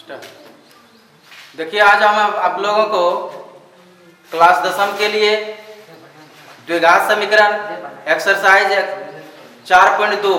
देखिए, आज हम आप लोगों को क्लास 10वीं के लिए द्विघात समीकरण एक्सरसाइज 4.2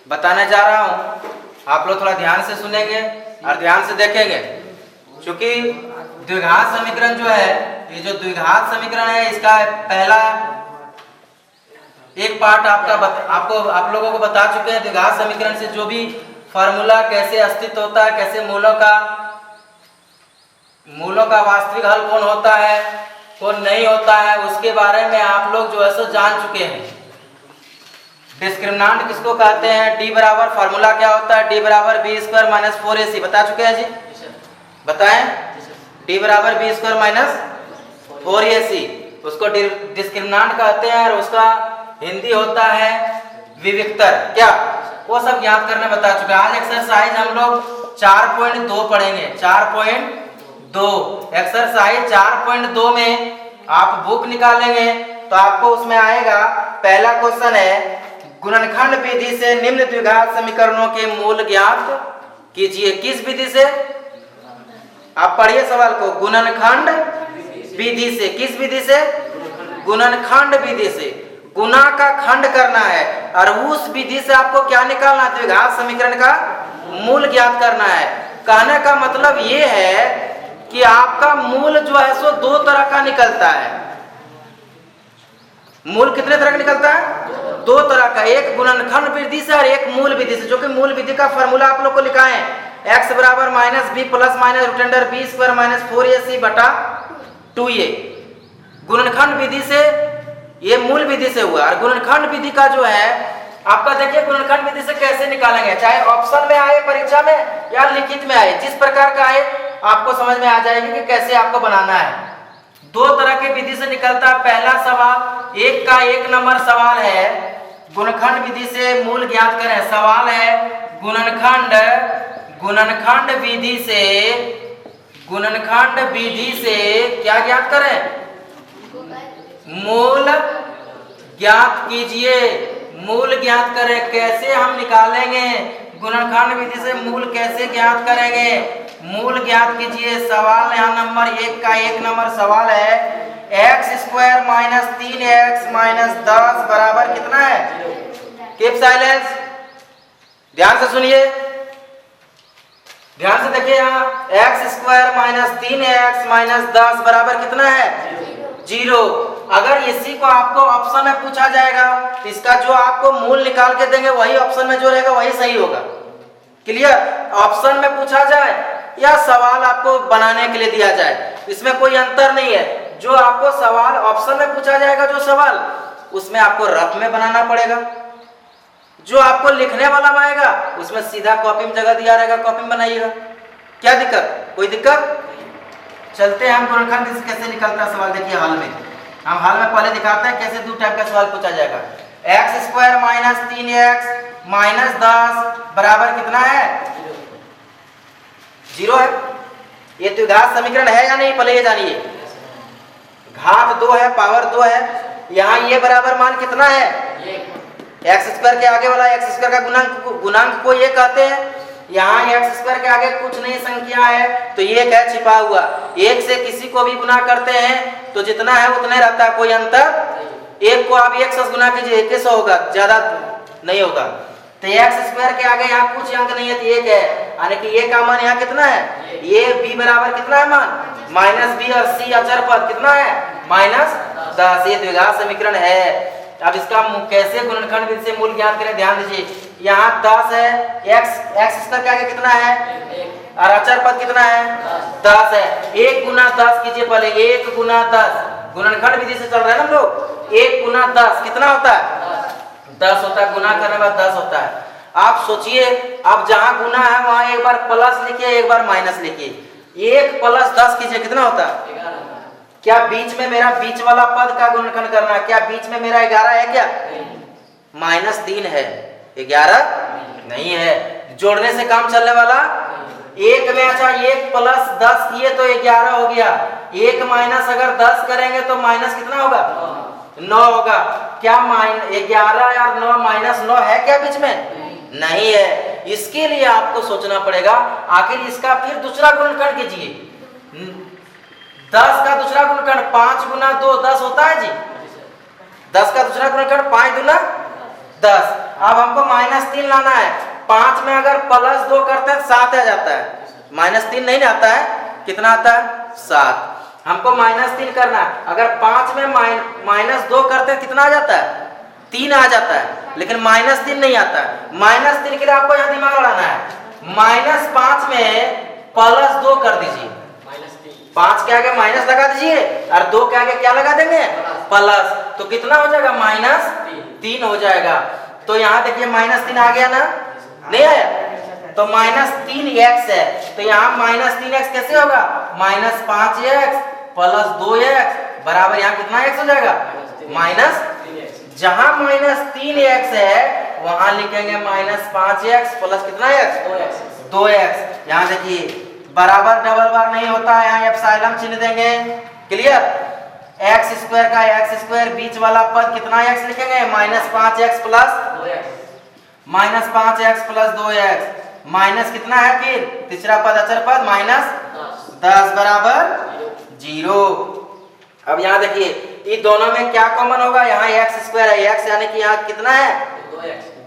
बताने जा रहा हूँ। आप लोग थोड़ा ध्यान से सुनेंगे और ध्यान से देखेंगे, क्योंकि द्विघात समीकरण जो है, ये जो द्विघात समीकरण है, इसका पहला एक पार्ट आप लोगों को बता चुके हैं। द्विघात समीकरण से जो भी फार्मूला कैसे अस्तित्व होता है, कैसे मूलों का वास्तविक हल कौन होता है, कौन नहीं होता है, उसके बारे में आप लोग जो है सो जान चुके हैं। डिस्क्रिमिनेंट किसको कहते हैं, डी बराबर फार्मूला क्या होता है, डी बराबर बी स्क्वायर माइनस 4ac बता चुके हैं जी, बताएं। डी बराबर बी स्क्वायर माइनस 4ac उसको डिस्क्रिमिनेंट कहते हैं, और उसका हिंदी होता है विविक्तर। क्या वो सब याद करने बता चुके हैं। आज एक्सरसाइज हम लोग 4.2 पढ़ेंगे। 4.2 एक्सरसाइज 4.2 में आप बुक निकालेंगे तो आपको उसमें आएगा, पहला क्वेश्चन है, गुणनखंड विधि से निम्न द्विघात समीकरणों के मूल ज्ञात कीजिए। किस विधि से? आप पढ़िए सवाल को। गुणनखंड विधि से। किस विधि से? गुणनखंड विधि से। गुना का खंड करना है, और उस विधि से आपको क्या निकालना है? द्विघात समीकरण का मूल ज्ञात करना है। कहने का मतलब ये है कि आपका मूल जो है सो दो तरह का निकलता है। मूल कितने तरह का निकलता है? दो तरह का, एक गुणनखंड विधि से और एक मूल विधि से। जो कि मूल विधि का फॉर्मूला आप लोग को लिखा है, x बराबर minus B plus minus root under B square minus 4ac बटा 2a। गुणनखंड विधि से, ये मूल विधि से हुआ। और गुणनखंड विधि का जो है आपका, देखिए गुणनखंड विधि से कैसे निकालेंगे, चाहे ऑप्शन में आए परीक्षा में या लिखित में आए, जिस प्रकार का आए आपको समझ में आ जाएगी कि कैसे आपको बनाना है। दो तरह के विधि से निकलता है। पहला सवाल, एक का 1 नंबर सवाल है, गुणनखंड विधि से मूल ज्ञात करें। सवाल है गुणनखंड विधि से क्या ज्ञात करें? मूल ज्ञात कीजिए। मूल ज्ञात करें। कैसे हम निकालेंगे? गुणनखंड विधि से मूल कैसे ज्ञात करेंगे? मूल ज्ञात कीजिए। सवाल यहाँ नंबर 1 का 1 नंबर सवाल है, x square minus 3x minus 10 बराबर कितना है? कीप साइलेंस, ध्यान से सुनिए, ध्यान से देखिए। यहाँ x square minus 3x minus 10 बराबर कितना है? 0। अगर इसी को आपको ऑप्शन में पूछा जाएगा, इसका जो आपको मूल निकाल के देंगे वही ऑप्शन में जो रहेगा वही सही होगा। क्लियर? ऑप्शन में पूछा जाए या सवाल आपको बनाने के लिए दिया जाए, इसमें कोई अंतर नहीं है। जो आपको सवाल ऑप्शन में पूछा जाएगा, जो सवाल, उसमें आपको रफ में बनाना पड़ेगा। जो आपको लिखने वाला में आएगा उसमें सीधा कॉपी में जगह दिया रहेगा, कॉपी में बनाइएगा। क्या दिक्कत? कोई दिक्कत? चलते हैं हम गुणनखंड कैसे निकलता है सवाल। देखिए हाल में, हम हाल में पहले दिखाते हैं कैसे दो टाइप का सवाल पूछा जाएगा। x square minus 3x minus 10 बराबर कितना है? 0 है। ये द्विघात समीकरण है या नहीं, पहले ये जानिए। घात 2 है, पावर 2 है। यहाँ ये बराबर मान कितना है? x स्क्वायर के आगे वाला x स्क्वायर का गुणांक को ये कहते हैं। यहाँ x स्क्वायर के आगे कुछ नहीं संख्या है तो ये क्या छिपा हुआ। एक से किसी को भी गुना करते हैं तो जितना है उतने रहता है, कोई अंतर। एक को आप 1 से गुना कीजिए, 1 होगा, ज्यादा नहीं होगा। तो x स्क्वायर के आगे यहाँ कुछ अंक नहीं है तो 1 है, यानी कि ये का मान यहाँ कितना है? ये b बराबर कितना है मान? माइनस बी, और c अचर पद कितना है? माइनस 10। ये द्विघात समीकरण है। अब इसका कैसे गुणनखंड विधि से मूल ज्ञात करें, ध्यान दीजिए। यहाँ 10 है, x स्क्वायर के आगे कितना है? और अचर पद कितना है? 10 है। 1 गुना 10 कीजिए पहले। 1 गुना 10 गुणनखंड विधि से चल रहे हैं ना हम लोग। 1 गुना 10 कितना होता है? 10 होता है। गुना करने के बाद 10 होता है। आप सोचिए, अब जहां गुना है वहां एक बार प्लस लिखिए, एक बार माइनस लिखिए। 1 प्लस 10 कीजिए, कितना होता है? क्या बीच में मेरा बीच वाला पद का गुणनखंड करना है? क्या बीच में मेरा 11 है क्या? माइनस 3 है, 11 नहीं है। जोड़ने से काम चलने वाला एक में। अच्छा, 1 प्लस 10 किए तो 11 हो गया। 1 माइनस अगर 10 करेंगे तो माइनस कितना होगा? 9 होगा। क्या 11 और 9 माइनस 9 है क्या बीच में? नहीं है। इसके लिए आपको सोचना पड़ेगा आखिर इसका फिर दूसरा गुणनखंड कीजिए। 10 का दूसरा गुणनखंड 5 गुना 2 10 होता है जी। 10 का दूसरा गुणनखंड 5 दूना 10। अब हमको -3 लाना है। 5 में अगर +2 करते हैं 7 आ जाता है। -3 नहीं आता है, कितना आता है 7। हमको -3 करना है। अगर 5 में -2 करते हैं कितना आ जाता है 3 आ जाता है, लेकिन -3 नहीं आता है। -3 के लिए आपको यहाँ दिमाग लड़ाना है। -5 में +2 कर दीजिए। 5 के आगे माइनस लगा दीजिए और 2 के आगे क्या लगा देंगे प्लस, तो कितना हो जाएगा -3 हो जाएगा। तो यहाँ देखिए -3 आ गया ना, नहीं आया, तो -3x है। तो यहाँ -3x कैसे होगा -5x + 2x बराबर यहाँ कितना x हो जाएगा जहां -3x है वहां लिखेंगे -5x प्लस कितना x 2x। यहाँ देखिए बराबर डबल बार नहीं होता है, यहाँ एप्सिलॉन चिन्ह देंगे। क्लियर। x² का x², बीच वाला पद कितना x लिखेंगे -5x प्लस 2x माइनस कितना है फिर तीसरा पद अचर पद -10 बराबर 0। अब यहाँ देखिए ये दोनों में क्या कॉमन होगा, यहाँ x² है, x यानी कि यहाँ कितना है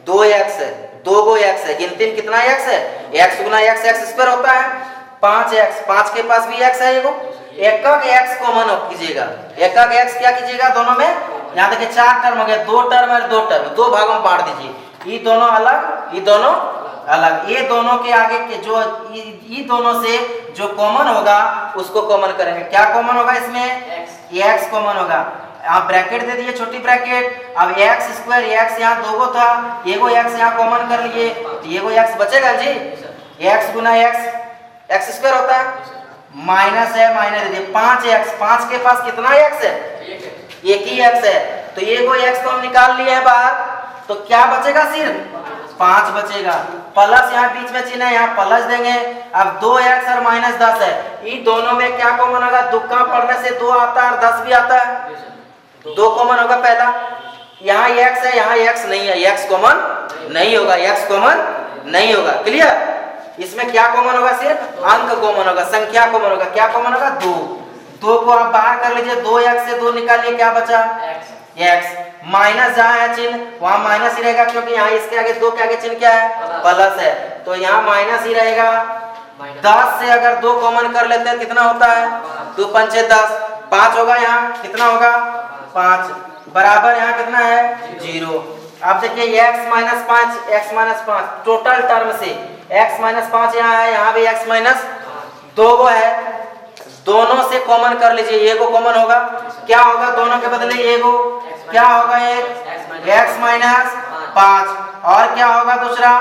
2x है, 2 गो x है, गिनती में कितना x है x गुना x² होता है 5x, 5 के पास भी x है एगो, एक x कॉमन कीजिएगा, एक x क्या कीजिएगा दोनों में। यहाँ देखिए 4 टर्म हो गया, 2 टर्म और 2 टर्म, 2 भागों में बांट दीजिए। ये दोनों अलग, ये दोनों अलग, ये दोनों के आगे के जो ये दोनों से जो कॉमन होगा उसको कॉमन करेंगे। क्या कॉमन होगा इसमें x कॉमन होगा। आप ब्रैकेट दे दिए छोटी ब्रैकेट। अब x² x यहाँ 2 गो था, एगो x यहाँ कॉमन कर लिए तो एगो x बचेगा जी। x गुना x² होता है, माइनस है माइनस दे दिए 5x, 5 के पास कितना x है एक ही x है, तो एगो x तो हम निकाल लिए हैं बाहर, तो क्या बचेगा सिर्फ 5 बचेगा। प्लस यहाँ बीच में चिन्ह है, यहाँ प्लस देंगे। अब 2x और -10 है, ये दोनों में क्या कॉमन होगा, दुक्का पढ़ने से 2 आता है और 10 भी आता है, 2 कॉमन होगा पहला। यहाँ x है, यहाँ x नहीं है, x कॉमन नहीं होगा, x कॉमन नहीं होगा। क्लियर। इसमें क्या कॉमन होगा सिर्फ अंक कॉमन होगा, संख्या कॉमन होगा। क्या कॉमन होगा 2 को आप बाहर कर लीजिए, 2x से 2 निकालिए, क्या बचा x। माइनस जहाँ है चिन्ह वहां माइनस ही रहेगा, क्योंकि यहाँ इसके आगे 2 के आगे चिन्ह क्या है प्लस है, तो यहाँ माइनस ही रहेगा। 10 से अगर 2 कॉमन कर लेते हैं कितना होता है 2 5 10, 5 होगा, यहाँ कितना होगा 5 बराबर यहाँ कितना है 0। अब देखिए x -5 टोटल टर्म से x -5 यहाँ है, यहाँ भी x -2 गो है, दोनों से कॉमन कर लीजिए, ये को कॉमन होगा, क्या होगा दोनों के बदले ये को क्या होगा एक x -5 और क्या होगा दूसरा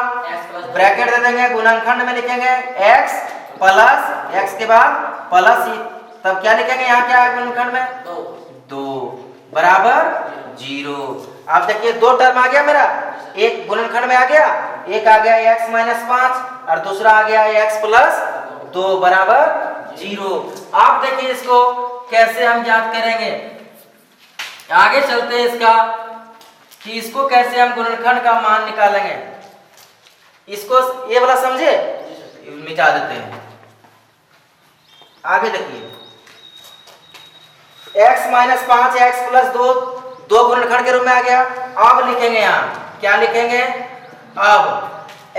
ब्रैकेट दे देंगे, गुणनखंड में लिखेंगे x प्लस x के बाद प्लस ही, तब क्या लिखेंगे यहाँ क्या है गुणनखंड में 2 बराबर 0। अब देखिए 2 टर्म आ गया मेरा, एक गुणनखंड में आ गया, एक आ गया x -5 और दूसरा आ गया x + 2 बराबर 0। आप देखिए इसको कैसे हम ज्ञात करेंगे, आगे चलते हैं इसका कि इसको कैसे हम गुणनखंड का मान निकालेंगे। इसको ये वाला समझे, मिटा देते हैं। आगे देखिए x -5 x + 2 गुणनखंड के रूप में आ गया। अब लिखेंगे यहाँ क्या लिखेंगे, अब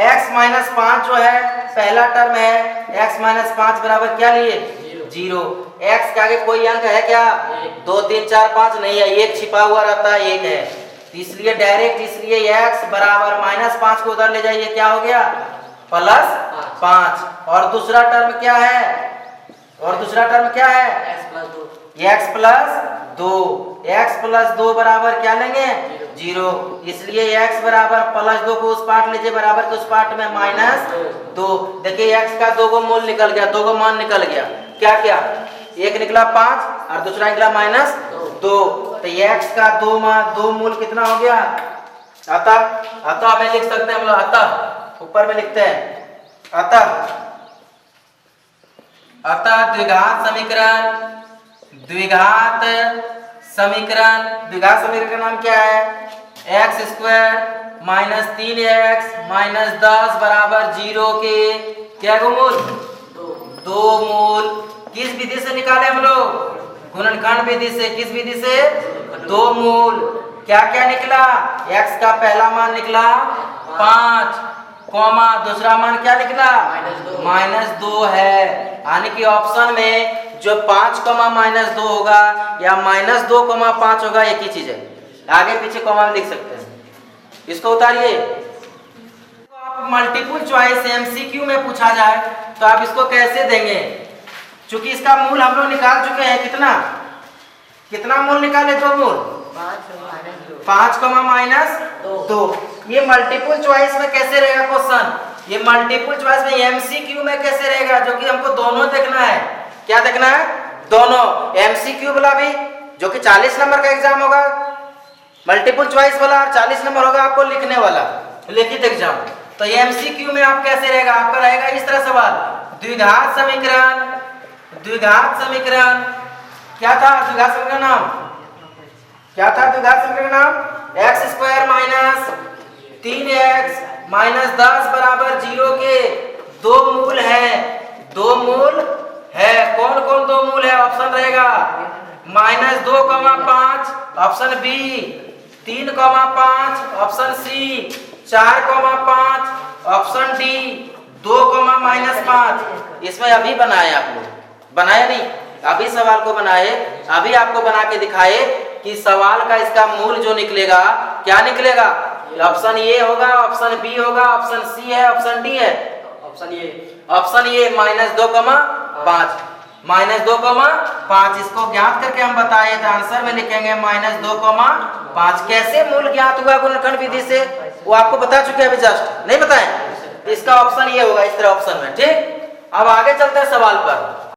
x -5 जो है पहला टर्म है, x -5 बराबर क्या लिए 0। x के आगे कोई अंक है क्या 2 3 4 5 नहीं है, एक छिपा हुआ रहता है, एक है, तो इसलिए डायरेक्ट इसलिए x बराबर -5 को उधर ले जाइए, क्या हो गया +5। और दूसरा टर्म क्या है, x + 2 बराबर क्या लेंगे 0, इसलिए x बराबर +2 को उस पार्ट लीजिए, बराबर के उस पार्ट में -2। देखिए x का 2 गो मूल निकल गया, 2 गो मान निकल गया, क्या क्या एक निकला 5 और दूसरा निकला -2, तो x का 2 मूल कितना हो गया, अतः में लिख सकते हैं हम लोग, अतः ऊपर में लिखते हैं अतः द्विघात समीकरण का नाम क्या है x² -3x -10 बराबर 0 के क्या गो मूल? 2 मूल। किस विधि से निकाले हम लोग? गुणनखंड विधि से। किस विधि से? 2 मूल। क्या क्या निकला? x का पहला मान निकला 5, कॉमा दूसरा मान क्या निकला? -2 है। यानी कि ऑप्शन में जो 5, -2 होगा या -2, 5 होगा, एक ही चीज है। आगे पीछे कॉमा में लिख सकते हैं। इसको उतारिए। आप मल्टीपल चॉइस एमसीक्यू में पूछा जाए तो आप इसको कैसे देंगे? चूंकि इसका मूल हम लोग निकाल चुके हैं। कितना मूल निकाले? 2 मूल। 5, -2। ये मल्टीपल चॉइस में कैसे रहेगा क्वेश्चन? ये मल्टीपल चॉइस में एमसीक्यू में कैसे रहेगा? जो कि हमको दोनों देखना है। क्या देखना है? दोनों। एमसीक्यू वाला भी जो कि 40 नंबर का एग्जाम होगा, मल्टीपल चॉइस वाला 40 नंबर होगा आपको लिखने वाला, लिखित एग्जाम। तो एमसीक्यू में आप कैसे रहेगा? आपका रहेगा इस तरह सवाल, द्विघात समीकरण। द्विघात समीकरण क्या था? द्विघात समीकरण नाम क्या था? द्विघात समीकरण नाम x² - 3x - 10 बराबर 0 के 2 मूल है। 2 मूल है। कौन कौन 2 मूल है? ऑप्शन रहेगा -2, 5 option B, 3, 5 option C, 4, 5 option D, 2, -5। इसमें अभी बनाए आप लोग, बनाए नहीं, अभी सवाल को बनाए, अभी आपको बना के दिखाए कि सवाल का इसका मूल जो निकलेगा क्या निकलेगा? ऑप्शन ए होगा, ऑप्शन बी होगा, ऑप्शन सी है, ऑप्शन डी है। Option A -2, 5 -2, 5। इसको ज्ञात करके हम बताए तो आंसर में लिखेंगे -2, 5। कैसे मूल ज्ञात हुआ गुणनखंड विधि से वो आपको बता चुके हैं अभी जस्ट, नहीं बताएं? इसका ऑप्शन ये होगा इस तरह ऑप्शन में। ठीक, अब आगे चलते हैं सवाल पर।